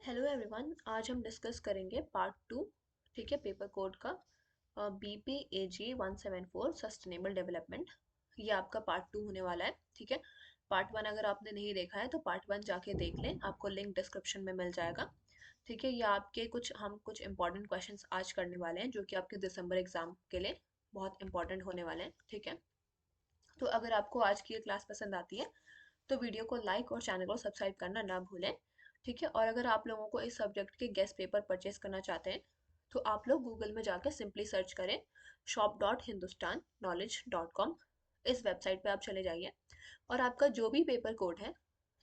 Hello everyone, आज हम discuss करेंगे पार्ट टू। ठीक है, पेपर कोड का BPAG 174 सस्टेनेबल डेवलपमेंट। ये आपका पार्ट टू होने वाला है। ठीक है, पार्ट वन अगर आपने नहीं देखा है तो पार्ट वन जाके देख लें, आपको लिंक डिस्क्रिप्शन में मिल जाएगा। ठीक है, ये आपके कुछ इंपॉर्टेंट क्वेश्चंस आज करने वाले हैं जो कि आपके दिसंबर एग्जाम के लिए बहुत इंपॉर्टेंट होने वाले हैं। ठीक है, तो अगर आपको आज की ये क्लास पसंद आती है तो वीडियो को लाइक और चैनल को सब्सक्राइब करना ना भूलें। ठीक है, और अगर आप लोगों को इस सब्जेक्ट के गेस्ट पेपर परचेज करना चाहते हैं तो आप लोग गूगल में जाकर सिंपली सर्च करें shop.hindustanknowledge.com। इस वेबसाइट पे आप चले जाइए और आपका जो भी पेपर कोड है,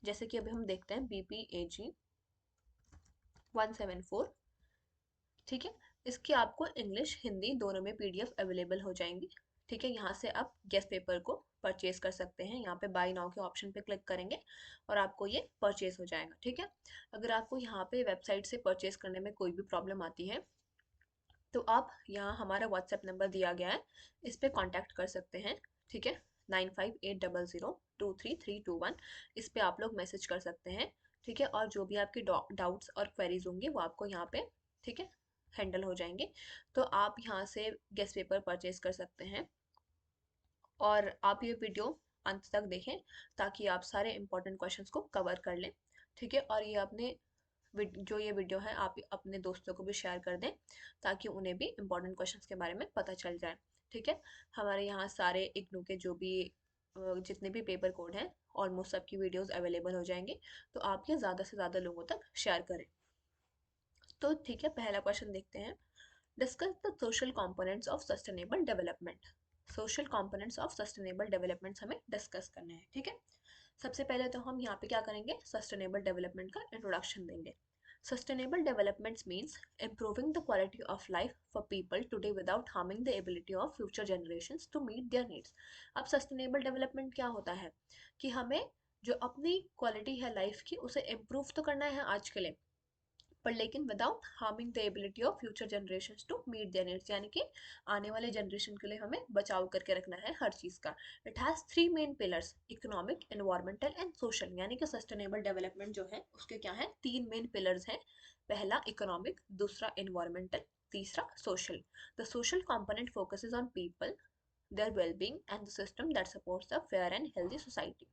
जैसे कि अभी हम देखते हैं BPAG 174। ठीक है, इसकी आपको इंग्लिश हिंदी दोनों में PDF अवेलेबल हो जाएंगी। ठीक है, यहाँ से आप गेस्ट पेपर को परचेज कर सकते हैं। यहाँ पे बाय नाउ के ऑप्शन पे क्लिक करेंगे और आपको ये परचेज हो जाएगा। ठीक है, अगर आपको यहाँ पे वेबसाइट से परचेज करने में कोई भी प्रॉब्लम आती है तो आप यहाँ हमारा व्हाट्सएप नंबर दिया गया है, इस पे कांटेक्ट कर सकते हैं। ठीक है, 9580023321, इस पे आप लोग मैसेज कर सकते हैं। ठीक है, और जो भी आपकी डाउट्स और क्वेरीज होंगी वो आपको यहाँ पे, ठीक है, हैंडल हो जाएंगे। तो आप यहाँ से गेस्ट पेपर परचेज कर सकते हैं और आप ये वीडियो अंत तक देखें ताकि आप सारे इंपॉर्टेंट क्वेश्चंस को कवर कर लें। ठीक है, और ये अपने जो ये वीडियो है आप अपने दोस्तों को भी शेयर कर दें ताकि उन्हें भी इंपॉर्टेंट क्वेश्चंस के बारे में पता चल जाए। ठीक है, हमारे यहाँ सारे इग्नू के जो भी जितने भी पेपर कोड हैं ऑलमोस्ट सबकी वीडियोस अवेलेबल हो जाएंगे, तो आप ये ज़्यादा से ज़्यादा लोगों तक शेयर करें। तो ठीक है, पहला क्वेश्चन देखते हैं। Discuss the social components of sustainable development. Social components of sustainable developments हमें डिस्कस करने हैं। ठीक है, सबसे पहले तो हम यहाँ पे क्या करेंगे, सस्टेनेबल डेवलपमेंट का इंट्रोडक्शन देंगे। Sustainable development means improving the quality of life for people today without harming the ability of future generations to meet their needs। अब सस्टेनेबल डेवलपमेंट क्या होता है कि हमें जो अपनी क्वालिटी है लाइफ की उसे इम्प्रूव तो करना है आज के लिए, पर लेकिन without harming the ability of future generation to meet their needs, यानी कि आने वाले जनरेशन के लिए हमें बचाव करके रखना है हर चीज़ का। It has three main pillars, economic, environmental and social. यानी कि सस्टेनेबल डेवलपमेंट जो है उसके क्या है, तीन मेन पिलर्स हैं। पहला इकोनॉमिक, दूसरा एनवायरमेंटल, तीसरा social. The social component focuses on people, their well-being and the system that supports a fair and healthy society।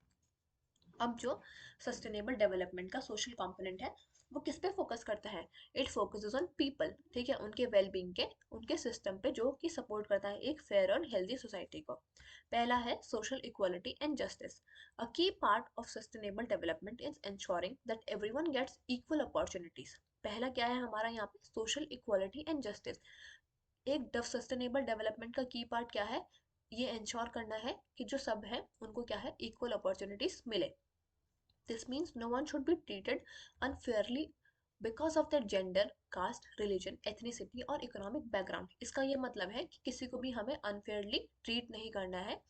अब जो सस्टेनेबल डेवलपमेंट का सोशल कंपोनेंट है वो किस पे फोकस करता है, इट फोकसेस ऑन पीपल। ठीक है, उनके वेलबींग के, उनके सिस्टम पे जो कि सपोर्ट करता है एक फेयर और हेल्दी सोसाइटी को। पहला है social equality and justice. A key part of sustainable development is ensuring that everyone gets equal opportunities. पहला क्या है हमारा यहाँ पे, सोशल इक्वालिटी एंड जस्टिस। एक सस्टेनेबल डेवलपमेंट का की पार्ट क्या है, ये इंश्योर करना है कि जो सब है उनको क्या है, इक्वल अपॉर्चुनिटीज मिले। This means no one should be treated unfairly because of their gender, caste, religion, ethnicity और इकोनॉमिक बैकग्राउंड। इसका ये मतलब है कि किसी को भी हमें अनफेयरली ट्रीट नहीं करना है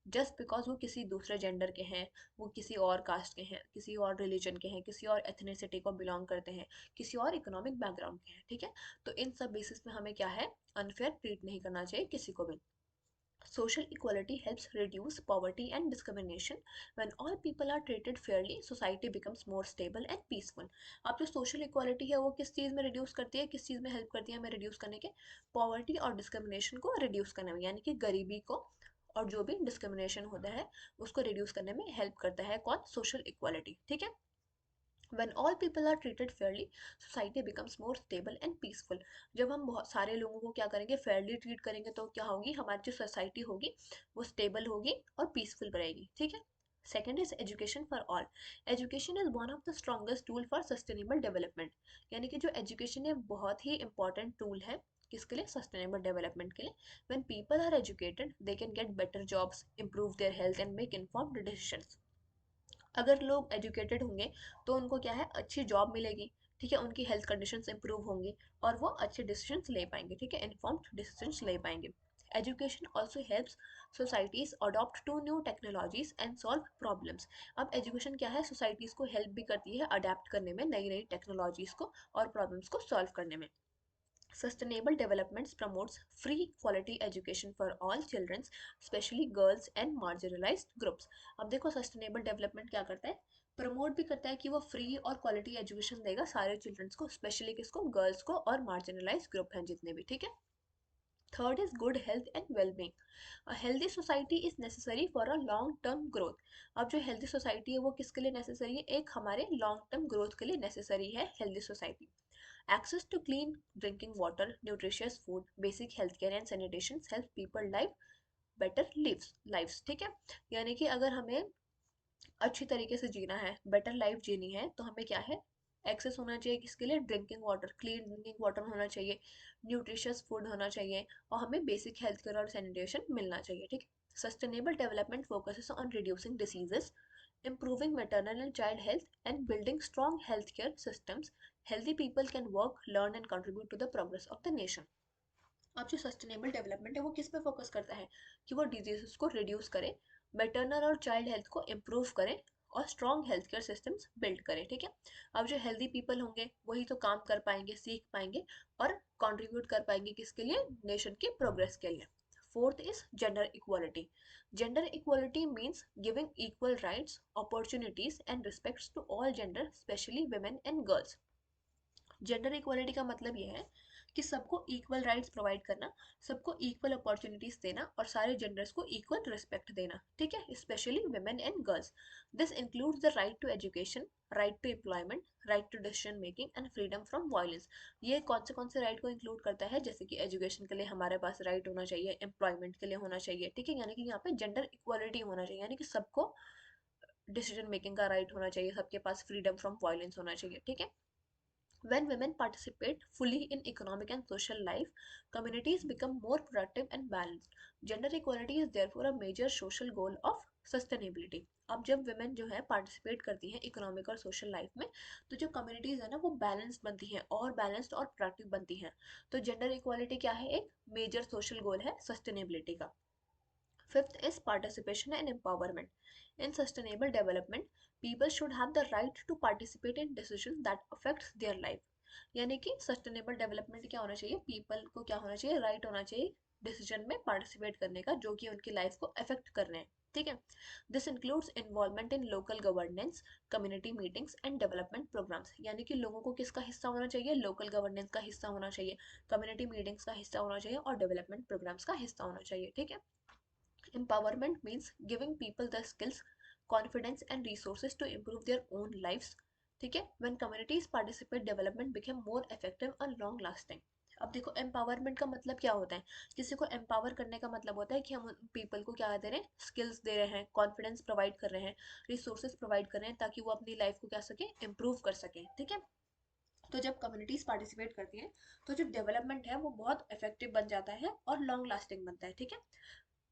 जस्ट बिकॉज वो किसी दूसरे जेंडर के हैं, वो किसी और कास्ट के हैं, किसी और रिलीजन के हैं, किसी और एथनिसिटी को बिलोंग करते हैं, किसी और इकोनॉमिक बैकग्राउंड के हैं। ठीक है, तो इन सब बेसिस पे हमें क्या है, अनफेयर ट्रीट नहीं करना चाहिए किसी को भी। Social equality helps reduce poverty and discrimination. When all people are treated fairly, society becomes more stable and peaceful। अब जो social equality है वो किस चीज़ में reduce करती है, किस चीज़ में help करती है हमें reduce करने के, poverty और discrimination को reduce करने में, यानी कि गरीबी को और जो भी discrimination होता है उसको reduce करने में help करता है कौन, social equality। ठीक है, when all people are treated fairly, society becomes more stable and peaceful। जब हम बहुत सारे लोगों को क्या करेंगे, फेयरली ट्रीट करेंगे तो क्या होगी, हमारी जो सोसाइटी होगी वो स्टेबल होगी और पीसफुल रहेगी। ठीक है, second is education for all. Education is one of the strongest tool for sustainable development. यानी कि जो एजुकेशन है बहुत ही इंपॉर्टेंट टूल है किसके लिए, सस्टेनेबल डेवलपमेंट के लिए। When people are educated they can get better jobs, improve their health and make informed decisions। अगर लोग एजुकेटेड होंगे तो उनको क्या है, अच्छी जॉब मिलेगी। ठीक है, उनकी हेल्थ कंडीशंस इंप्रूव होंगी और वो अच्छे डिसीजंस ले पाएंगे। ठीक है, इन्फॉर्म्ड डिसीजंस ले पाएंगे। Education also helps societies adopt to new technologies and solve problems. अब एजुकेशन क्या है, सोसाइटीज़ को हेल्प भी करती है अडेप्ट करने में नई नई टेक्नोलॉजीज़ को और प्रॉब्लम्स को सॉल्व करने में। Sustainable development promotes free quality education for all children, especially girls and marginalized groups। अब देखो सस्टेनेबल डेवलपमेंट क्या करता है, प्रमोट भी करता है कि वो फ्री और क्वालिटी एजुकेशन देगा सारे चिल्ड्रंस को, स्पेशली किसको, गर्ल्स को और मार्जिनलाइज ग्रुप हैं जितने भी, ठीक है। Third is good health and wellbeing. A healthy society is necessary for a long term growth. अब जो हेल्दी सोसाइटी है वो किसके लिए नेसेसरी है, एक हमारे लॉन्ग टर्म ग्रोथ के लिए नेसेसरी है healthy society. Access to clean drinking water, nutritious food, basic health care and sanitation help people live better lives, ठीक है। यानी कि अगर हमें अच्छी तरीके से जीना है, बेटर लाइफ जीनी है, तो हमें क्या है, एक्सेस होना चाहिए किसके लिए, drinking water, clean drinking water होना चाहिए, न्यूट्रिशियस फूड होना चाहिए, और हमें बेसिक हेल्थ केयर और सैनिटेशन मिलना चाहिए, ठीक है। Sustainable development focuses on reducing diseases, improving maternal and child health, and building strong healthcare systems. Healthy people can work, learn, and contribute to the progress of the nation. अब जो sustainable development है वो किस पे focus करता है, कि वो डिजीजेस को रिड्यूस करे, मैटरनल और चाइल्ड हेल्थ को इम्प्रूव करे, और strong health care systems build करे, ठीक है। अब जो हेल्दी पीपल होंगे वही तो काम कर पाएंगे, सीख पाएंगे और कंट्रीब्यूट कर पाएंगे किसके लिए, नेशन के प्रोग्रेस के लिए। Fourth is gender equality. Gender equality means giving equal rights, opportunities and respects to all gender, specially women and girls. Gender equality का मतलब ये है कि सबको इक्वल राइट्स प्रोवाइड करना, सबको इक्वल अपॉर्चुनिटीज देना और सारे जेंडर्स को इक्वल रिस्पेक्ट देना, ठीक है, specially women and girls. This includes the right to education, right to employment, right to decision making and freedom from violence. ये कौन से राइट को इंक्लूड करता है, जैसे कि एजुकेशन के लिए हमारे पास राइट होना चाहिए, एम्प्लॉयमेंट के लिए होना चाहिए, ठीक है, यानी कि यहाँ पे जेंडर इक्वालिटी होना चाहिए, यानी कि सबको डिसीजन मेकिंग का राइट होना चाहिए, सबके पास फ्रीडम फ्रॉम वायलेंस होना चाहिए, ठीक है। When women participate fully in economic and social life, communities become more productive and balanced. Gender equality is therefore a major social goal of sustainability. अब जब women जो है पार्टिसिपेट करती हैं इकोनॉमिक और सोशल लाइफ में, तो जो कम्युनिटीज है ना वो बैलेंस्ड बनती हैं और बैलेंस्ड और प्रोडक्टिव बनती हैं। तो जेंडर इक्वालिटी क्या है, एक मेजर सोशल गोल है सस्टेनेबिलिटी का। Fifth is participation and empowerment. In sustainable development, people should have the right to participate in decisions that affects their life. यानी कि सस्टेनेबल डेवलपमेंट क्या होना चाहिए, पीपल को क्या होना चाहिए, राइट होना चाहिए डिसीजन में पार्टिसिपेट करने का जो कि उनकी लाइफ को अफेक्ट कर रहे हैं, ठीक है। This includes involvement in local governance, community meetings and development programmes. यानी कि लोगों को किसका हिस्सा होना चाहिए, लोकल गवर्नेंस का हिस्सा होना चाहिए, कम्युनिटी मीटिंग्स का हिस्सा होना चाहिए और डेवलपमेंट प्रोग्राम्स का हिस्सा होना चाहिए, ठीक है। Empowerment means giving people the skills, confidence and resources to improve their own lives. ठीक है, when communities participate, development become more effective and long lasting. अब देखो एम्पावरमेंट का मतलब क्या होता है, किसी को एम्पावर करने का मतलब होता है कि हम पीपल को क्या दे रहे हैं, स्किल्स दे रहे हैं, कॉन्फिडेंस प्रोवाइड कर रहे हैं, रिसोर्सेज प्रोवाइड कर रहे हैं ताकि वो अपनी लाइफ को क्या सके, इम्प्रूव कर सके, ठीक है। तो जब कम्युनिटीज पार्टिसिपेट करती हैं तो जो डेवलपमेंट है वो बहुत इफेक्टिव बन जाता है और लॉन्ग लास्टिंग बनता है, ठीक है।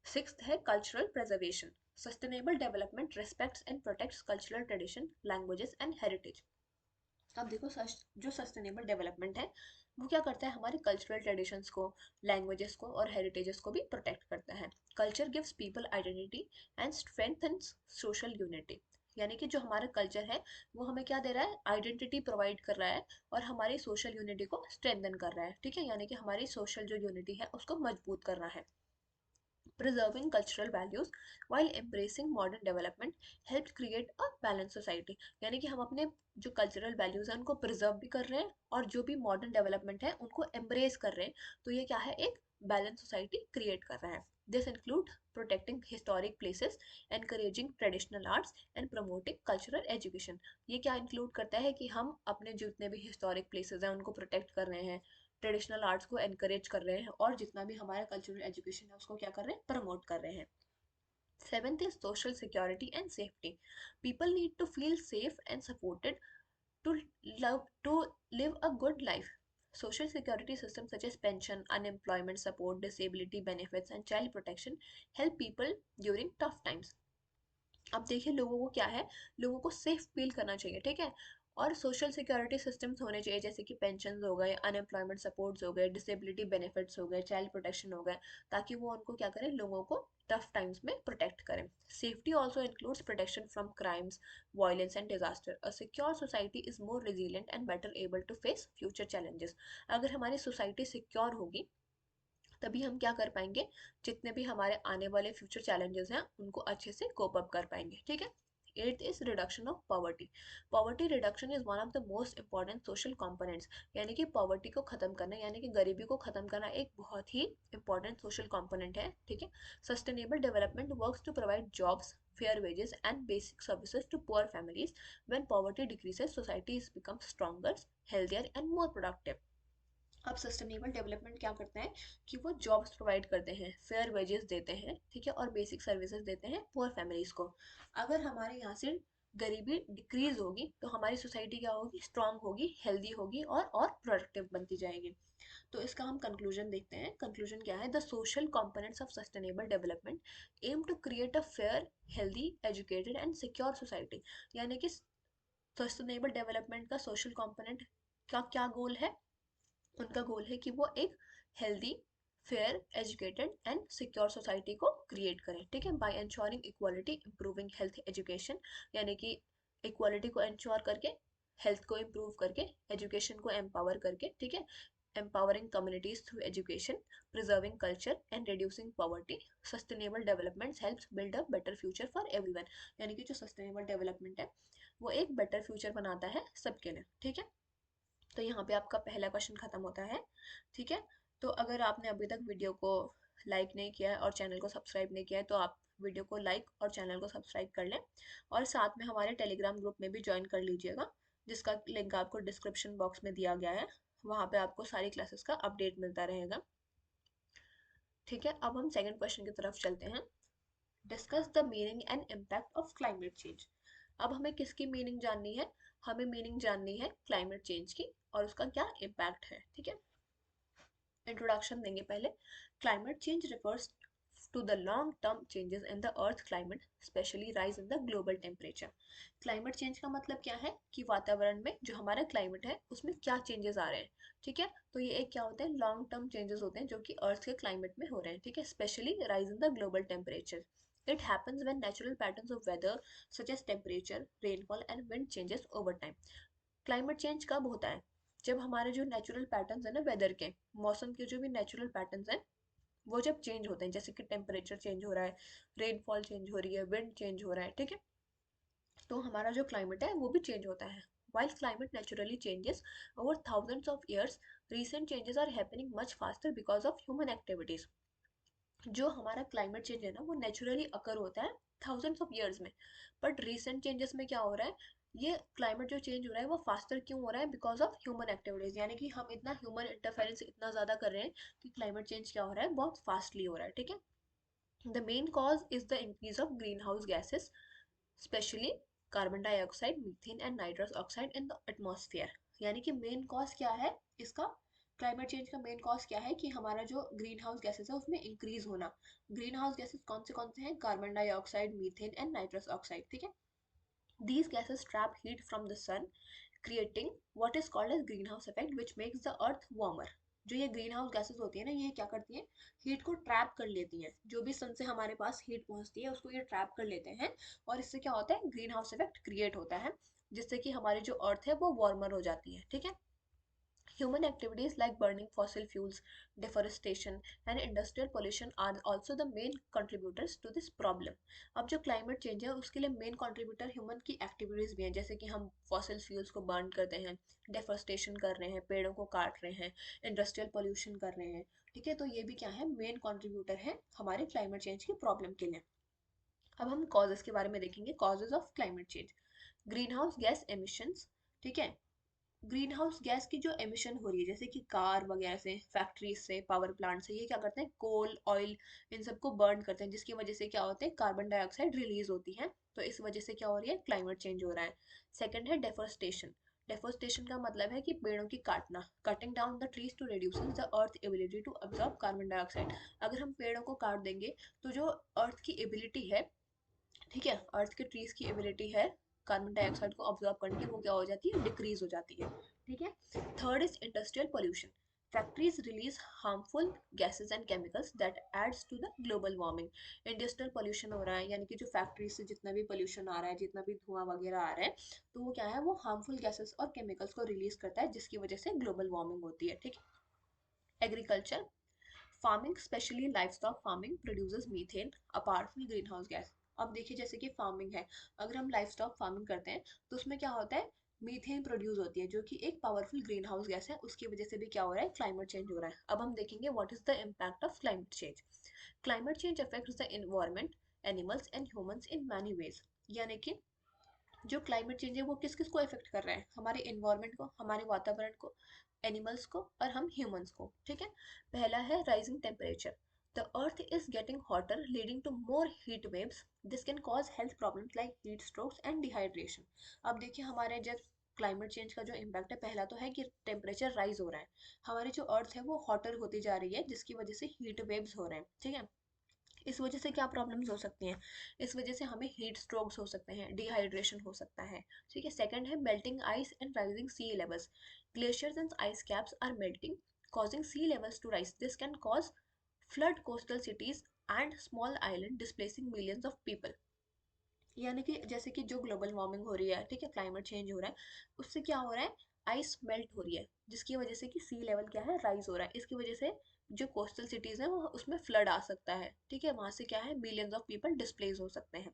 सिक्स्थ है cultural preservation. Sustainable development respects and protects cultural tradition, languages and heritage. अब देखो जो सस्टेनेबल डेवलपमेंट है वो क्या करता है, हमारे कल्चरल ट्रेडिशंस को, लैंग्वेजेस को और हेरिटेजेस को भी प्रोटेक्ट करता है। Culture gives people identity and strengthens social unity. यानी कि जो हमारा कल्चर है वो हमें क्या दे रहा है, आइडेंटिटी प्रोवाइड कर रहा है और हमारी सोशल यूनिटी को स्ट्रेंथन कर रहा है, ठीक है, यानी कि हमारी सोशल जो यूनिटी है उसको मजबूत कर रहा है। Preserving cultural values while embracing modern development helps create a balanced society। यानी कि हम अपने जो कल्चरल वैल्यूज हैं उनको प्रिजर्व भी कर रहे हैं और जो भी मॉडर्न डेवलपमेंट है उनको एम्ब्रेस कर रहे हैं, तो ये क्या है, एक बैलेंस सोसाइटी क्रिएट कर रहा है। This include protecting historic places, encouraging traditional arts and promoting cultural education. ये क्या इंक्लूड करता है कि हम अपने जितने भी हिस्टोरिक प्लेसेस हैं उनको प्रोटेक्ट कर रहे हैं, ट्रेडिशनल आर्ट्स को एनकरेज कर रहे हैं और जितना भी हमारा कल्चरल एजुकेशन है उसको क्या कर रहे हैं, प्रमोट कर रहे हैं। Seventh is social security and safety. People need to feel safe and supported to to live a good life. Social security systems such as pension, unemployment support, disability benefits, and child protection help people during tough times. अब देखिए लोगों को क्या है, लोगों को safe feel करना चाहिए, ठीक है, और सोशल सिक्योरिटी सिस्टम्स होने चाहिए जैसे कि पेंशन हो गए, अनएम्प्लॉयमेंट सपोर्ट्स हो गए, डिसेबिलिटी बेनिफिट्स हो गए, चाइल्ड प्रोटेक्शन हो गए, ताकि वो उनको क्या करें, लोगों को टफ टाइम्स में प्रोटेक्ट करें। Safety also includes protection from crimes, violence and disaster. A secure society is more resilient and better able to face future challenges. अगर हमारी सोसाइटी सिक्योर होगी तभी हम क्या कर पाएंगे, जितने भी हमारे आने वाले फ्यूचर चैलेंजेस हैं उनको अच्छे से कोप अप कर पाएंगे, ठीक है। Eighth is reduction of poverty. Poverty reduction is one of the most important social components. यानी कि पॉवर्टी को खत्म करना, यानी कि गरीबी को खत्म करना एक बहुत ही इंपॉर्टेंट सोशल कंपोनेंट है. ठीक है. Sustainable development works to provide jobs, fair wages and basic services to poor families. When poverty decreases, societies become stronger, healthier and more productive. अब सस्टेनेबल डेवलपमेंट क्या करते हैं कि वो जॉब्स प्रोवाइड करते हैं, फेयर वेजेस देते हैं, ठीक है, और बेसिक सर्विसेज देते हैं पुअर फैमिलीज को. अगर हमारे यहाँ से गरीबी डिक्रीज होगी तो हमारी सोसाइटी क्या होगी, स्ट्रांग होगी, हेल्दी होगी और प्रोडक्टिव बनती जाएगी. तो इसका हम कंक्लूजन देखते हैं. कंक्लूजन क्या है? The social components of sustainable development aim to create a fair, healthy, educated and secure society. यानी कि सस्टेनेबल डेवलपमेंट का सोशल कंपोनेंट का क्या गोल है? उनका गोल है कि वो एक healthy, fair, educated and secure society को क्रिएट करें. ठीक है. By ensuring equality, improving health, education. यानी कि इक्वालिटी को इंश्योर करके, हेल्थ को इम्प्रूव करके, एजुकेशन को एम्पावर करके. ठीक है. empowering communities through education, preserving culture and reducing poverty. Sustainable development helps build a better future for everyone. यानी कि जो sustainable development है वो एक better future बनाता है सबके लिए. ठीक है. तो यहाँ पे आपका पहला क्वेश्चन खत्म होता है. ठीक है. तो अगर आपने अभी तक वीडियो को लाइक नहीं किया है और चैनल को सब्सक्राइब नहीं किया है तो आप वीडियो को लाइक और चैनल को सब्सक्राइब कर लें, और साथ में हमारे टेलीग्राम ग्रुप में भी ज्वाइन कर लीजिएगा, जिसका लिंक आपको डिस्क्रिप्शन बॉक्स में दिया गया है. वहाँ पे आपको सारी क्लासेस का अपडेट मिलता रहेगा. ठीक है. अब हम सेकंड क्वेश्चन की तरफ चलते हैं. Discuss the meaning and impact of climate change. अब हमें किसकी मीनिंग जाननी है? हमें मीनिंग जाननी है क्लाइमेट चेंज की और उसका क्या इम्पैक्ट है. ठीक है. इंट्रोडक्शन देंगे पहले. Climate change refers to the long term changes in the earth climate, especially rise in the global temperature. climate change का मतलब क्या है कि वातावरण में जो हमारा क्लाइमेट है उसमें क्या चेंजेस आ रहे हैं. ठीक है. तो ये एक क्या होते हैं, लॉन्ग टर्म चेंजेस होते हैं जो कि अर्थ के क्लाइमेट में हो रहे हैं. ठीक है. Specially rise in the global temperature. It happens when natural patterns of weather such as temperature, rainfall and wind changes over time. Climate change कब होता है? जब हमारे जो नेचुरल पैटर्न्स है ना, वेदर के, मौसम के जो भी नेचुरल पैटर्न्स हैं वो जब चेंज होते हैं, जैसे कि टेम्परेचर चेंज हो रहा है, रेनफॉल चेंज हो रही है, विंड चेंज हो रहा है. ठीक है. तो हमारा जो क्लाइमेट है वो भी चेंज होता है. while climate naturally changes over thousands of years, recent changes are happening much faster because of human activities. जो हमारा क्लाइमेट चेंज है ना वो नेचुरली अकर होता है थाउजेंड्स ऑफ ईयर्स में, बट रिसेंट चेंजेस में क्या हो रहा है, ये क्लाइमेट जो चेंज हो रहा है वो फास्टर क्यों हो रहा है? Because of human activities. यानी कि हम इतना ह्यूमन इंटरफेरेंस इतना ज़्यादा कर रहे हैं कि क्लाइमेट चेंज क्या हो रहा है, बहुत फास्टली हो रहा है. ठीक है. The main cause is the increase of green house gases, specially carbon dioxide, methane and nitrous oxide in the atmosphere. यानी कि मेन कॉज क्या है इसका, क्लाइमेट चेंज का मेन कॉज क्या है कि हमारा जो ग्रीन हाउस गैसेस है उसमें इंक्रीज होना. ग्रीन हाउस गैसेस कौन से हैं? Carbon dioxide, methane and nitrous oxide. ठीक है. These gases trap heat from the sun, creating what is called as greenhouse effect, which makes the earth warmer. जो ये ग्रीन हाउस गैसेस होती है ना, ये क्या करती हैं, हीट को ट्रैप कर लेती हैं. जो भी सन से हमारे पास हीट पहुंचती है उसको ये ट्रैप कर लेते हैं, और इससे क्या होता है, ग्रीन हाउस इफेक्ट क्रिएट होता है, जिससे कि हमारी जो अर्थ है वो वार्मर हो जाती है. ठीक है. Human activities like burning fossil fuels, deforestation, and industrial pollution are also the main contributors to this problem. अब जो climate change है उसके लिए main contributor human की activities भी हैं, जैसे कि हम fossil fuels को burn करते हैं, deforestation कर रहे हैं, पेड़ों को काट रहे हैं, industrial pollution कर रहे हैं. ठीक है. तो ये भी क्या है, main contributor है हमारे climate change की problem के लिए. अब हम causes के बारे में देखेंगे. causes of climate change. greenhouse gas emissions. ठीक है. ग्रीन हाउस गैस की जो एमिशन हो रही है, जैसे कि कार वगैरह से, फैक्ट्रीज से, पावर प्लांट से, ये क्या करते हैं, कोल, ऑयल, इन सबको बर्न करते हैं, जिसकी वजह से क्या होते हैं, कार्बन डाइऑक्साइड रिलीज होती है. तो इस वजह से क्या हो रही है, क्लाइमेट चेंज हो रहा है. सेकंड है डेफोरेस्टेशन. डेफोरेस्टेशन का मतलब है कि पेड़ों की काटना, cutting down the trees to reduces the earth ability to absorb carbon dioxide. अगर हम पेड़ों को काट देंगे तो जो अर्थ की एबिलिटी है, ठीक है, अर्थ के ट्रीज की एबिलिटी है कार्बन डाइऑक्साइड को ऑब्जॉर्ब करने की, वो क्या हो जाती है, डिक्रीज हो जाती है. ठीक है. Third is industrial pollution. Factories release harmful gases and chemicals that adds to the global warming. Industrial pollution हो रहा है, यानी कि जो फैक्ट्रीज से जितना भी पोल्यूशन आ रहा है, जितना भी धुआं वगैरह आ रहा है, तो वो क्या है, वो हार्मफुल गैसेस और केमिकल्स को रिलीज करता है, जिसकी वजह से ग्लोबल वार्मिंग होती है. ठीक है. Agriculture. Farming, especially livestock farming, produces methane apart from greenhouse gas. अब देखिए जैसे कि फार्मिंग है, अगर हम लाइफ स्टॉक फार्मिंग करते हैं तो उसमें क्या होता है, मीथेन प्रोड्यूस होती है जो कि एक पावरफुल ग्रीन हाउस गैस है, उसकी वजह से भी क्या हो रहा है, क्लाइमेट चेंज हो रहा है। अब हम देखेंगे what is the impact of climate change. Climate change affects the environment, animals and humans in many ways. यानी कि जो क्लाइमेट चेंज है वो किस किस को इफेक्ट कर रहा है, हमारे इन्वायरमेंट को, हमारे वातावरण को, एनिमल्स को और हम ह्यूमंस को। ठीक है, पहला है rising temperature. The earth is getting hotter leading to more heat waves. This can cause health problems like heat strokes and dehydration. अब देखिए हमारे जब क्लाइमेट चेंज का जो इम्पैक्ट है, पहला तो है कि टेम्परेचर राइज हो रहा है, हमारी जो अर्थ है वो हॉटर होती जा रही है जिसकी वजह से हीट वेव्स हो रहे हैं। ठीक है, इस वजह से क्या प्रॉब्लम्स हो सकती हैं, इस वजह से हमें हीट स्ट्रोक्स हो सकते हैं, डिहाइड्रेशन हो सकता है। ठीक है, सेकंड है melting ice and rising sea levels. Glaciers and ice caps are melting, causing sea levels to rise. This can cause flood coastal cities and small island, displacing millions of people. यानी कि जैसे कि जो global warming हो रही है, ठीक है, क्लाइमेट चेंज हो रहा है, उससे क्या हो रहा है, आइस मेल्ट हो रही है जिसकी वजह से कि सी लेवल क्या है, राइज हो रहा है। इसकी वजह से जो कोस्टल सिटीज हैं वो उसमें फ्लड आ सकता है। ठीक है, वहां से क्या है, मिलियंस ऑफ पीपल डिस्प्लेस हो सकते हैं।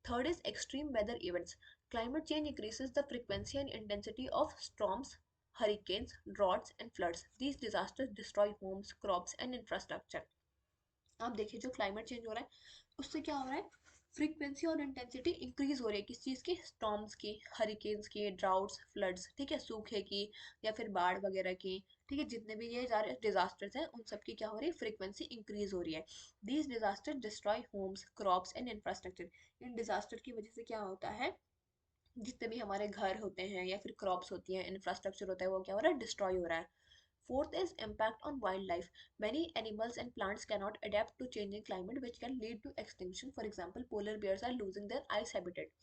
Third is extreme weather events. Climate change increases the frequency and intensity of storms, hurricanes, droughts and floods. These disasters destroy homes, crops and infrastructure. आप देखिए जो क्लाइमेट चेंज हो रहा है उससे क्या हो रहा है, फ्रीक्वेंसी और इंटेंसिटी इंक्रीज हो रही है किस चीज़ की, स्टॉर्म्स की, हरिकेन्स की, ड्राउट्स, फ्लड्स, ठीक है, सूखे की या फिर बाढ़ वगैरह की। ठीक है, जितने भी ये सारे डिजास्टर्स हैं उन सब की क्या हो रही है, फ्रीक्वेंसी इंक्रीज हो रही है। These disaster destroy homes, crops and infrastructure. इन डिजास्टर की वजह से क्या होता है, जितने भी हमारे घर होते हैं या फिर क्रॉप्स होती हैं, इंफ्रास्ट्रक्चर होता है, वो क्या हो रहा है, डिस्ट्रॉय हो रहा है। Fourth is impact on wildlife. Many animals and plants cannot adapt to changing climate, which can lead to extinction. For example, polar bears are losing their ice habitat.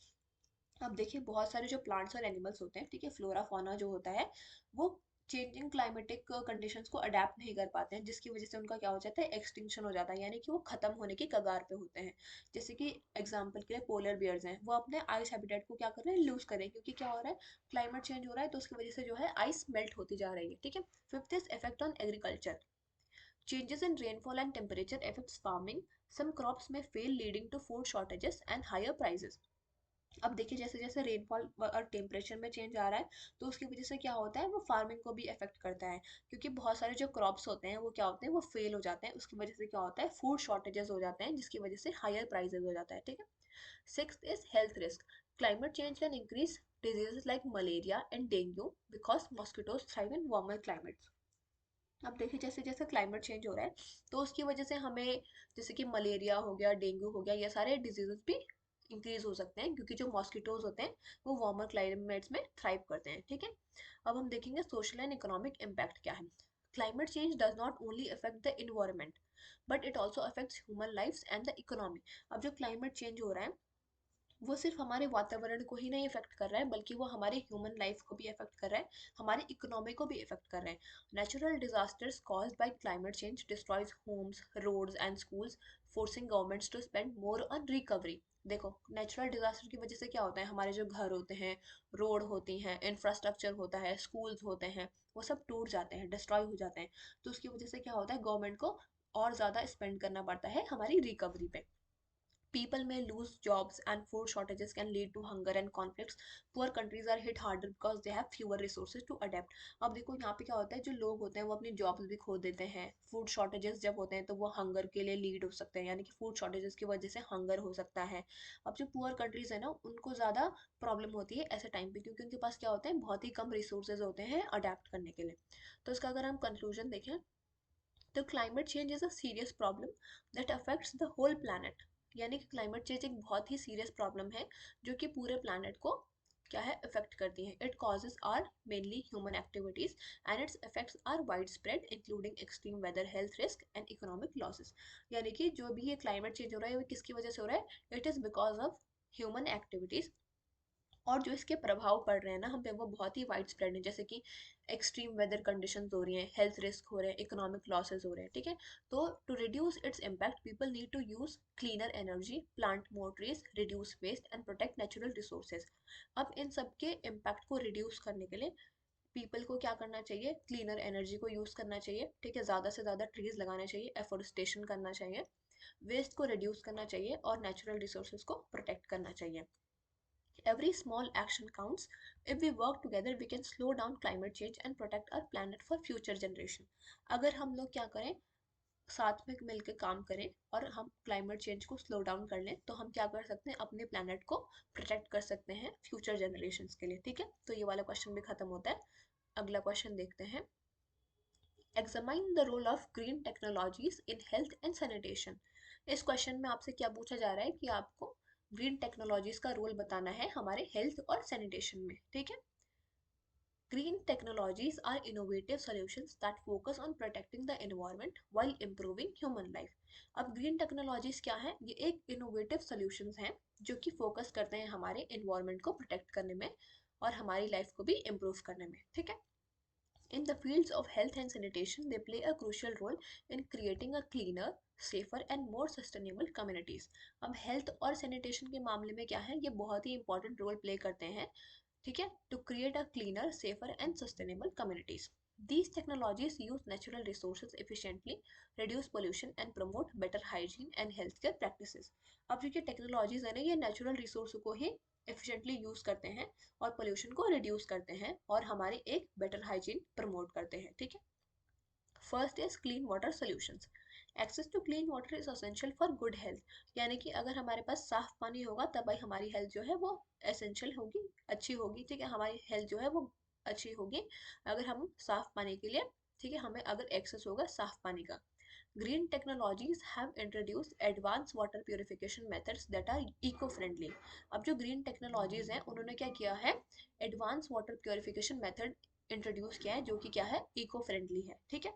अब देखिए बहुत सारे जो प्लांट्स और एनिमल्स होते हैं, ठीक है, फ्लोरा फौना जो होता है, वो चेंजिंग क्लाइमेटिक कंडीशंस को अडेप्ट नहीं कर पाते हैं जिसकी वजह से उनका क्या हो जाता है, एक्सटिंक्शन हो जाता है, यानी कि वो खत्म होने की कगार पे होते हैं। जैसे कि एग्जांपल के लिए पोलर बियर्स हैं, वो अपने आइस हैबिटेट को क्या कर रहे हैं, लूज कर रहे हैं, क्योंकि क्या हो रहा है, क्लाइमेट चेंज हो रहा है तो उसकी वजह से जो है आइस मेल्ट होती जा रही है। ठीक है, fifth is effect on agriculture. Changes in rainfall and temperature affects farming. Some crops may fail, leading to food shortages and higher prices. अब देखिए जैसे जैसे रेनफॉल और टेम्परेचर में चेंज आ रहा है तो उसकी वजह से क्या होता है, वो फार्मिंग को भी अफेक्ट करता है, क्योंकि बहुत सारे जो क्रॉप्स होते हैं वो क्या होते हैं, वो फेल हो जाते हैं, उसकी वजह से क्या होता है, फूड शॉर्टेजेस हो जाते हैं जिसकी वजह से हायर प्राइसेस हो जाता है। ठीक है, sixth is health risk. Climate change can increase diseases like malaria and dengue because mosquitoes thrive in warmer climates. अब देखिए जैसे जैसे क्लाइमेट चेंज हो रहा है तो उसकी वजह से हमें जैसे कि मलेरिया हो गया, डेंगू हो गया, ये सारे डिजीजेस भी इंक्रीज हो सकते हैं क्योंकि जो मॉस्किटोज होते हैं वो वार्मर क्लाइमेट्स में थ्राइव करते हैं। ठीक है, अब हम देखेंगे सोशल एंड इकोनॉमिक इम्पैक्ट क्या है। Climate change does not only affect the environment but it also affects human lifes and the economy. अब जो क्लाइमेट चेंज हो रहा है वो सिर्फ हमारे वातावरण को ही नहीं इफेक्ट कर रहा है बल्कि वो हमारे ह्यूमन लाइफ को भी इफेक्ट कर रहा है, हमारी इकोनॉमी को भी इफेक्ट कर रहे हैं। Natural disasters caused by climate change destroys homes, roads and schools, forcing governments to spend more on recovery. देखो नेचुरल डिजास्टर की वजह से क्या होता है, हमारे जो घर होते हैं, रोड होती हैं, इंफ्रास्ट्रक्चर होता है, स्कूल्स होते हैं, वो सब टूट जाते हैं, डिस्ट्रॉय हो जाते हैं। तो उसकी वजह से क्या होता है, गवर्नमेंट को और ज़्यादा स्पेंड करना पड़ता है हमारी रिकवरी पे। People may lose jobs and food shortages can lead to hunger and conflicts. Poor countries are hit harder because they have fewer resources to adapt. अब देखो यहाँ पे क्या होता है, जो लोग होते हैं वो अपनी जॉब्स भी खो देते हैं। फूड शॉर्टेजेस जब होते हैं तो वो हंगर के लिए लीड हो सकते हैं, यानी कि फूड शॉर्टेजेस की वजह से हंगर हो सकता है। अब जो पुअर कंट्रीज है ना उनको ज़्यादा प्रॉब्लम होती है ऐसे टाइम पे, क्योंकि उनके पास क्या होते हैं, बहुत ही कम रिसोर्सेज होते हैं अडेप्ट करने के लिए। तो इसका अगर हम कंक्लूजन देखें तो climate change is a serious problem that affects the whole planet. यानी कि क्लाइमेट चेंज एक बहुत ही सीरियस प्रॉब्लम है जो कि पूरे प्लानट को क्या है, इफेक्ट करती है। It causes are mainly human activities and its effects are wide spread including extreme weather, health risk and economic losses. यानी कि जो भी ये क्लाइमेट चेंज हो रहा है वो किसकी वजह से हो रहा है, it is because of human activities. और जो इसके प्रभाव पड़ रहे हैं ना हम पे वो बहुत ही वाइड स्प्रेड है, जैसे कि एक्सट्रीम वेदर कंडीशंस हो रही हैं, हेल्थ रिस्क हो रहे हैं, इकोनॉमिक लॉसेस हो रहे हैं। ठीक है, तो to reduce its impact people need to use cleaner energy, plant more trees, reduce waste and protect natural resources. अब इन सब के इम्पैक्ट को रिड्यूस करने के लिए पीपल को क्या करना चाहिए, क्लीनर एनर्जी को यूज़ करना चाहिए। ठीक है, ज़्यादा से ज़्यादा ट्रीज लगाने चाहिए, एफोरेस्टेशन करना चाहिए। वेस्ट को रिड्यूस करना चाहिए और नेचुरल रिसोर्सेज को प्रोटेक्ट करना चाहिए। Every small action counts. If we work together, we can slow down climate change and protect our planet for future generation. अगर हम लोग क्या करें, साथ में मिलकर काम करें और हम क्लाइमेट चेंज को स्लो डाउन कर लें, तो हम क्या कर सकते हैं, अपने प्लानट को प्रोटेक्ट कर सकते हैं फ्यूचर जनरेशन्स के लिए। ठीक है, तो ये वाला क्वेश्चन भी खत्म होता है। अगला क्वेश्चन देखते हैं। Examine the role of green technologies in health and sanitation. इस क्वेश्चन में आपसे क्या पूछा जा रहा है कि आपको ग्रीन टेक्नोलॉजीज का रोल बताना है हमारे हेल्थ और सैनिटेशन में। ठीक है, green technologies are innovative solutions that focus on protecting the environment while improving human life. अब green technologies क्या है, ये एक innovative solutions हैं जो कि फोकस करते हैं हमारे environment को protect करने में और हमारी लाइफ को भी improve करने में। ठीक है, in the fields of health and sanitation, they play a crucial role in creating a cleaner, safer and more sustainable communities. अब health और sanitation के मामले में क्या है, ये बहुत ही important role play करते हैं। ठीक है, to create a cleaner, safer and sustainable communities. These technologies use natural resources efficiently, reduce pollution and promote better hygiene and healthcare practices. अब जो ये टेक्नोलॉजीज है ना, ये नेचुरल रिसोर्स को ही एफिशिएंटली यूज करते हैं और पोल्यूशन को रिड्यूस करते हैं और हमारी एक बेटर हाइजीन प्रमोट करते हैं। ठीक है, first is clean water solutions. Access to clean water is essential for good health, यानी कि अगर हमारे पास साफ पानी होगा तब भाई हमारी हेल्थ जो है वो एसेंशियल होगी, अच्छी होगी। ठीक है, हमारी हेल्थ जो है वो अच्छी होगी अगर हम साफ पानी के लिए, ठीक है, हमें अगर एक्सेस होगा साफ पानी का। Green technologies have introduced advanced water purification methods that are eco-friendly. अब जो green technologies हैं उन्होंने क्या किया है, advanced water purification method introduce किया है जो कि क्या है, इको फ्रेंडली है। ठीक है,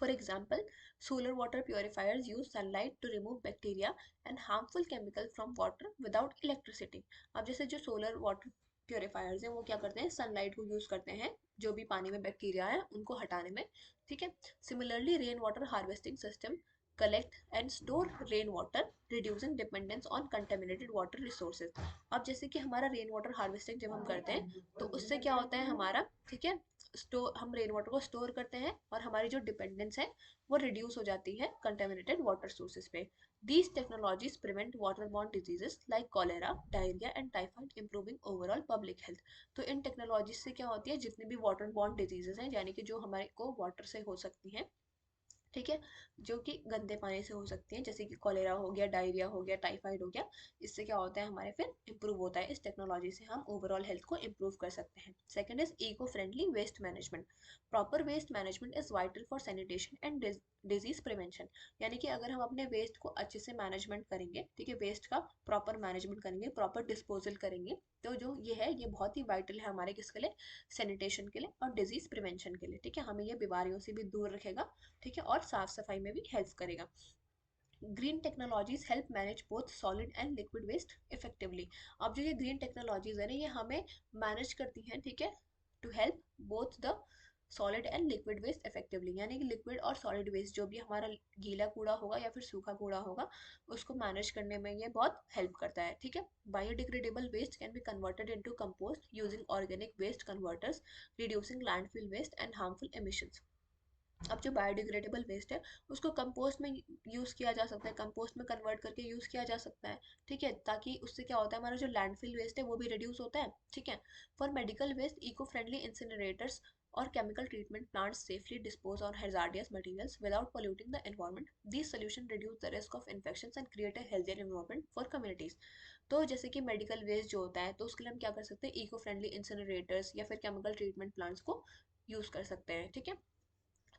for example, solar water purifiers use sunlight to remove bacteria and harmful chemical from water without electricity. अब जैसे जो solar water purifiers हैं वो क्या करते हैं, सनलाइट को यूज करते हैं जो भी पानी में बैक्टीरिया है उनको हटाने में। ठीक है, similarly rain water harvesting system collect and store rain water, reducing dependence on contaminated water resources. अब जैसे कि हमारा रेन वाटर हार्वेस्टिंग जब हम करते हैं तो उससे क्या होता है हमारा, ठीक है, स्टोर, हम रेन वाटर को स्टोर करते हैं और हमारी जो डिपेंडेंस है वो रिड्यूस हो जाती है कंटेमिनेटेड वाटर सोर्सेज पे। These technologies prevent waterborne diseases like cholera, diarrhea and typhoid, improving overall public health. तो इन टेक्नोलॉजी से क्या होती है, जितने भी वाटरबॉर्न डिजीजेस हैं यानी कि जो हमारे को वाटर से हो सकती हैं, ठीक है, जो कि गंदे पानी से हो सकती हैं, जैसे कि कॉलेरा हो गया, डायरिया हो गया, टाइफाइड हो गया, इससे क्या होता है हमारे फिर इंप्रूव होता है। इस टेक्नोलॉजी से हम ओवरऑल हेल्थ को इंप्रूव कर सकते हैं। Second is eco friendly waste management. Proper waste management is vital for sanitation and disease prevention, यानी कि अगर हम अपने वेस्ट को अच्छे से मैनेजमेंट करेंगे, ठीक है, वेस्ट का प्रॉपर मैनेजमेंट करेंगे, प्रॉपर डिस्पोजल करेंगे, तो जो ये है ये बहुत ही वाइटल है हमारे किसके लिए, सैनिटेशन के लिए और डिजीज प्रिवेंशन के लिए। ठीक है, हमें ये बीमारियों से भी दूर रखेगा, ठीक है, और साफ सफाई में भी हेल्प करेगा। Green technologies help manage both solid and liquid waste effectively. अब जो ये ग्रीन टेक्नोलॉजीज है ना, ये हमें मैनेज करती हैं, ठीक है, to help both the solid and liquid waste effectively, यानी कि लिक्विड और सॉलिड वेस्ट जो भी हमारा गीला कूड़ा होगा या फिर सूखा कूड़ा होगा उसको मैनेज करने में ये बहुत हेल्प करता है। ठीक है, biodegradable waste can be converted into compost using organic waste converters, reducing landfill waste and harmful emissions. अब जो बायोडिग्रेडेबल वेस्ट है उसको कंपोस्ट में यूज़ किया जा सकता है, कंपोस्ट में कन्वर्ट करके यूज़ किया जा सकता है। ठीक है, ताकि उससे क्या होता है, हमारा जो लैंडफिल वेस्ट है वो भी रिड्यूस होता है। ठीक है, for medical waste eco friendly incinerators और chemical treatment plants safely dispose on hazardous materials without polluting the environment. These solutions reduce the risk of infections and create a healthier environment for communities. तो जैसे कि medical waste जो होता है तो उसके लिए हम क्या कर सकते हैं, इको फ्रेंडली इंसिनरेटर्स या फिर केमिकल ट्रीटमेंट प्लांट्स को यूज़ कर सकते हैं। ठीक है,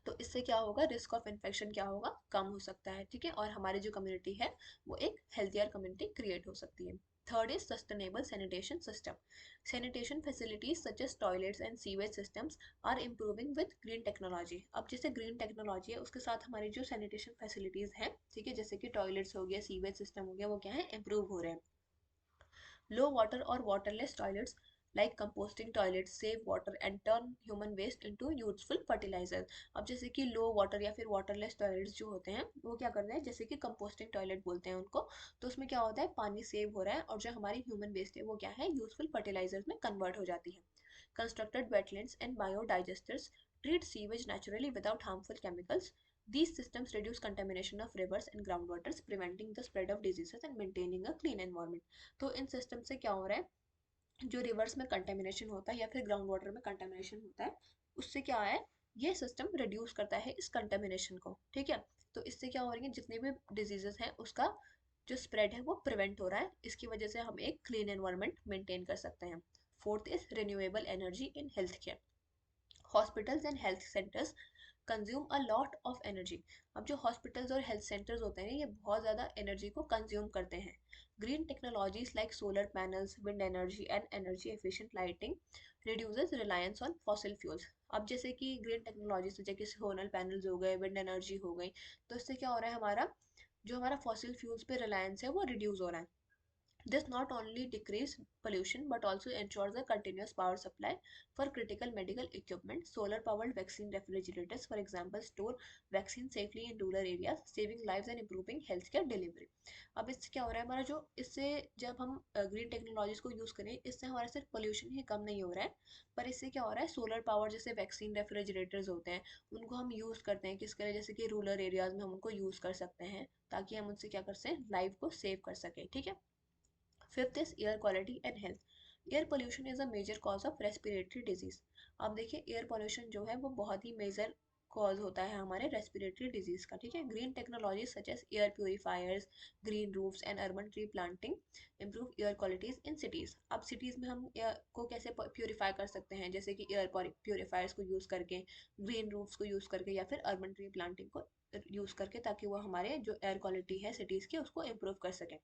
तो इससे क्या होगा, रिस्क ऑफ इन्फेक्शन क्या होगा, कम हो सकता है। ठीक है, और हमारी जो कम्युनिटी है वो एक हेल्थियर कम्युनिटी क्रिएट हो सकती है। Third is sustainable sanitation system. Sanitation facilities such as toilets and sewage systems are improving with green technology. अब जैसे ग्रीन टेक्नोलॉजी है उसके साथ हमारी जो सैनिटेशन फैसिलिटीज है, ठीक है, जैसे कि टॉयलेट्स हो गया, सीवेज सिस्टम हो गया, वो क्या है, इम्प्रूव हो रहे हैं। Low water or waterless toilets like composting toilets save water and turn human waste into useful fertilizer. अब जैसे कि लो वाटर या फिर वाटरलेस टॉयलेट्स जो होते हैं वो क्या करते हैं, जैसे कि कंपोस्टिंग टॉयलेट बोलते हैं उनको, तो उसमें क्या होता है, पानी सेव हो रहा है और जो हमारी ह्यूमन वेस्ट है वो क्या है, यूजफुल फर्टिलाइजर्स में कन्वर्ट हो जाती है। Constructed wetlands and biodigesters treat sewage naturally without harmful chemicals. These systems reduce contamination of rivers and groundwaters, preventing the spread of diseases and maintaining a clean environment. तो इन system से क्या हो रहा है, जो रिवर्स में कंटेमिनेशन होता है या फिर ग्राउंड वाटर में कंटेमिनेशन होता है, उससे क्या है, ये सिस्टम रिड्यूस करता है इस कंटेमिनेशन को, ठीक है। तो इससे क्या हो रही है, जितने भी डिजीजेस हैं उसका जो स्प्रेड है वो प्रिवेंट हो रहा है, इसकी वजह से हम एक क्लीन एनवायरनमेंट मेंटेन कर सकते हैं। Fourth is renewable energy in health care. Hospitals and health centres consume a lot of energy. अब जो हॉस्पिटल्स और हेल्थ सेंटर्स होते हैं ये बहुत ज़्यादा एनर्जी को कंज्यूम करते हैं। Green technologies like solar panels, wind energy and energy efficient lighting reduces reliance on fossil fuels. अब जैसे कि ग्रीन टेक्नोलॉजी से जैसे सोलर पैनल्स हो गए, विंड एनर्जी हो गई, तो इससे क्या हो रहा है, हमारा जो हमारा फॉसिल फ्यूल्स पे रिलायंस है वो रिड्यूस हो रहा है। This not only decrease pollution but also ensures a continuous power supply for critical medical equipment. Solar powered vaccine refrigerators, for example, store vaccine safely in rural areas, saving lives and improving healthcare delivery. अब इससे क्या हो रहा है, हमारा जो इससे जब हम ग्रीन टेक्नोलॉजीज को यूज़ करें, इससे हमारा सिर्फ पोल्यूशन ही कम नहीं हो रहा है, पर इससे क्या हो रहा है, सोलर पावर जैसे वैक्सीन रेफ्रिजरेटर्स होते हैं उनको हम यूज़ करते हैं किसके लिए, जैसे कि रूरल एरियाज में हम उनको यूज़ कर सकते हैं ताकि हम उनसे क्या कर सकें, लाइफ को सेव कर सकें, ठीक है। Fifth is air quality and health. Air pollution is a major cause of respiratory disease. अब देखिए एयर पोल्यूशन जो है वो बहुत ही मेजर कॉज होता है हमारे रेस्पिरेटरी डिजीज का, ठीक है। Green technology such as air purifiers, green roofs and urban tree planting improve air qualities in cities. अब सिटीज में हम एयर को कैसे प्योरीफाई कर सकते हैं, जैसे कि एयर प्योरीफायर्स को यूज करके, ग्रीन रूफ्स को यूज करके, या फिर अर्बन ट्री प्लांटिंग को यूज करके, ताकि वो हमारे जो एयर क्वालिटी है सिटीज की उसको इम्प्रूव कर सके।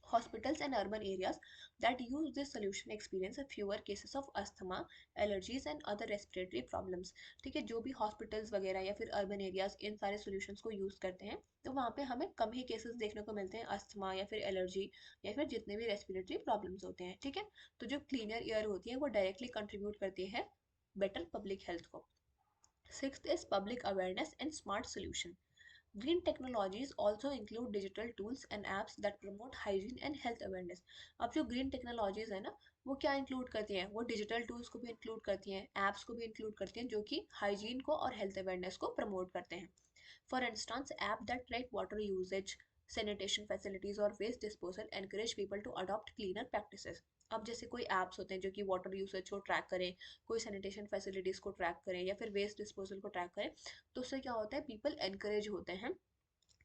Hospitals and urban areas that use this solution experience a fewer cases of asthma, allergies and other respiratory problems। ठीक है, जो भी हॉस्पिटल्स वगैरह या फिर अर्बन एरियाज इन सारे सॉल्यूशंस को यूज़ करते हैं तो वहाँ पे हमें कम ही केसेस देखने को मिलते हैं अस्थमा या फिर एलर्जी या फिर जितने भी रेस्पिरेटरी प्रॉब्लम्स होते हैं, ठीक है। तो जो क्लीनर एयर होती है वो डायरेक्टली कंट्रीब्यूट करती है बेटर पब्लिक हेल्थ को। Sixth is public awareness and smart solution. Green technologies also include digital tools and apps that promote hygiene and health awareness। अब जो green technologies है ना वो क्या इंक्लूड करती हैं, वो डिजिटल टूल्स को भी इंक्लूड करती हैं, एप्स को भी इंक्लूड करती हैं जो कि हाइजीन को और हेल्थ अवेयरनेस को प्रमोट करते हैं। For instance, app that track water usage, sanitation facilities और waste disposal encourage people to adopt cleaner practices। अब जैसे कोई एप्स होते हैं जो कि वाटर यूसेज को ट्रैक करें, कोई सैनिटेशन फैसिलिटीज़ को ट्रैक करें या फिर वेस्ट डिस्पोजल को ट्रैक करें, तो उससे क्या होता है, पीपल एनकरेज होते हैं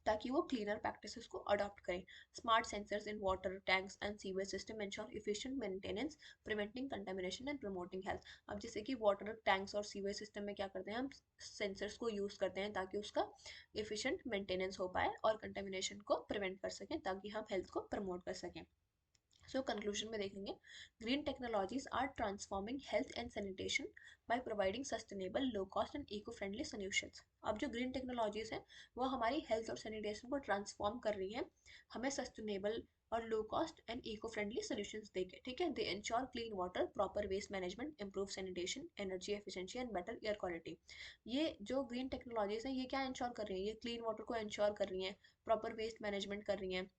ताकि वो क्लीनर प्रैक्टिसेस को अडॉप्ट करें। Smart sensors in water tanks and sewage system ensure efficient maintenance, preventing contamination and promoting health. अब जैसे कि वाटर टैंक्स और सीवेज सिस्टम में क्या करते हैं, हम सेंसर्स को यूज़ करते हैं ताकि उसका एफिशिएंट मेंटेनेंस हो पाए और कंटामिनेशन को प्रिवेंट कर सकें ताकि हम हेल्थ को प्रमोट कर सकें। सो कंक्लूजन में देखेंगे, green technologies are transforming health and sanitation by providing sustainable, low cost and eco friendly solutions. अब जो ग्रीन टेक्नोलॉजीज हैं वो हमारी हेल्थ और सैनिटेशन को ट्रांसफॉर्म कर रही हैं, हमें सस्टेनेबल और low cost and eco friendly solutions देके, ठीक है। They ensure clean water, proper waste management, improve sanitation, energy efficiency and better air quality. ये जो ग्रीन टेक्नोलॉजीज हैं ये क्या इंश्योर कर रही हैं, ये क्लीन वाटर को इंश्योर कर रही हैं, प्रॉपर वेस्ट मैनेजमेंट कर रही हैं,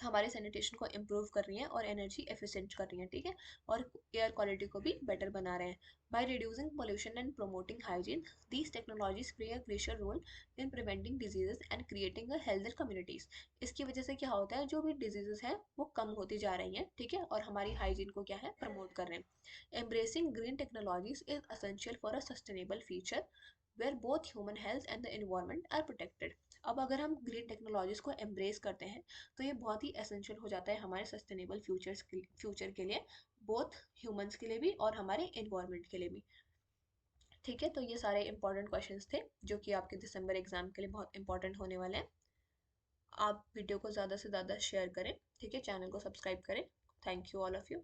हमारे सैनिटेशन को इम्प्रूव कर रही हैं और एनर्जी एफिशिएंट कर रही हैं, ठीक है, और एयर क्वालिटी को भी बेटर बना रहे हैं। By reducing pollution and promoting hygiene, these technologies play a crucial role in preventing diseases and creating a healthier communities. इसकी वजह से क्या होता है, जो भी डिजीजेस हैं वो कम होती जा रही हैं, ठीक है, और हमारी हाइजीन को क्या है, प्रमोट कर रहे हैं। Embracing green technologies is essential for a sustainable future where both human health and the environment are protected. अब अगर हम ग्रीन टेक्नोलॉजीज को एम्ब्रेस करते हैं तो ये बहुत ही एसेंशियल हो जाता है हमारे सस्टेनेबल फ्यूचर के लिए, बोथ ह्यूमंस के लिए भी और हमारे एनवायरनमेंट के लिए भी, ठीक है। तो ये सारे इंपॉर्टेंट क्वेश्चंस थे जो कि आपके दिसंबर एग्जाम के लिए बहुत इंपॉर्टेंट होने वाले हैं। आप वीडियो को ज़्यादा से ज़्यादा शेयर करें, ठीक है, चैनल को सब्सक्राइब करें। Thank you all of you.